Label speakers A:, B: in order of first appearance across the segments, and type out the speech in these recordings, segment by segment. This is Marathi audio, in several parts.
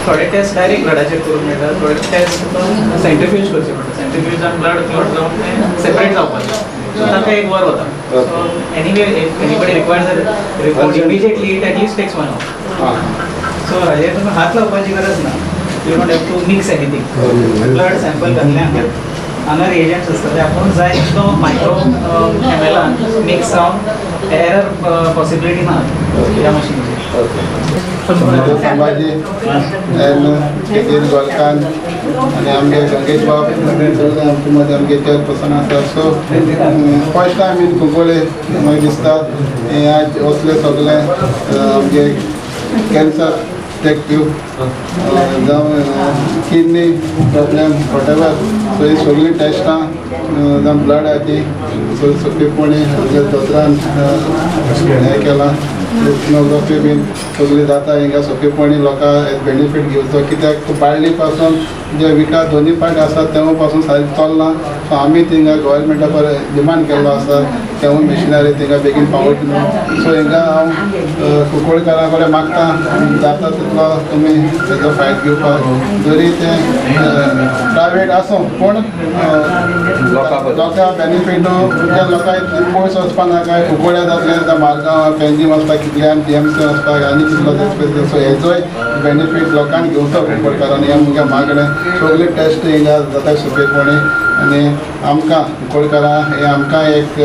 A: थोडे टेस्ट डायरेक्ट ब्लडाचेर करून मेळटा, थोडे टेस्ट सेंट्रिफ्यूज करचे पडटा. सेंट्रिफ्यूज आनी ब्लड क्लॉट जावन तें सेपरेट जावपाचें. सो ताका एक वर वता. So anyway anybody required report immediately it at least takes 1 hour. So हाजेर तुमी हात लावपाची गरज ना. You don't have to mix anything. Blood sample घातले हांगा रिएजंट्स आसता ते आपूण जाय तो मायक्रो एमएलान मिक्स जावन एरर पॉसिबिलिटी ना ह्या मशिनाचेर.
B: संभाजी केदीर गोलकान आनी आमगे गंगेश बाब आमचे आमगे चेअरपर्सन आसा. सो फर्स्ट टायम इन कुंकोळे म्हाका दिसता हे आज असले सगळे आमगे कॅन्सर टेक्टिव जावं किडनी प्रॉब्लेम वॉटेवर. सो ही सगळी टेस्टां जावं ब्लड आहा ती सोंपेपणी आमच्या दोतोरान हें केलां. सोनोग्राफी बीन सगळी जाता हिंगा सोंपेपणी लोकां बेनिफीट घेवचो. कित्याक बाळ्ळी पासून जे विका दोनी पार्ट आसा तेव्हा पासून सारकें चलना. सो आमी थिंगा गोवोरमेंटा पर डिमांड केल्लो आसा तेव्हा मिशिनरी थिंगा बेगीन पावयत न्हू. सो हिंगा हांव कुंकोळकारां कडेन मागता जाता तितलो तुमी तेजो फायदो घेवपाक. जरी तें प्रायवेट आसूं पूण लोकां बेनिफीट त्या लोकांक पयस वचपा नाका. कुंकोळ्या जातलें जावं मारगांव पेंजीम वचपाक कितल्यान TMC वचपाक आनी कितलो तें. सो हेजोय बेनिफीट लोकांक घेवचो कुंकोळकारांनी. हें म्हज्या मागणें. सगळे टेस्ट हिंगा जाता सोंपेपणी आनी आमकां कुंकोळकारां हें आमकां एक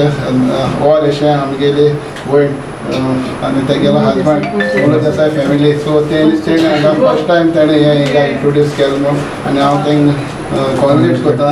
B: वर अशें आमगेली वयर आनी तेगेलो हजबंड म्हणून देसाय फॅमिली. सो तेणें हांगा फर्स्ट टायम तेणें हें हिंगा इंट्रोड्यूस केलें न्हू आनी हांव तेंक कॉन्ग्रेट करता.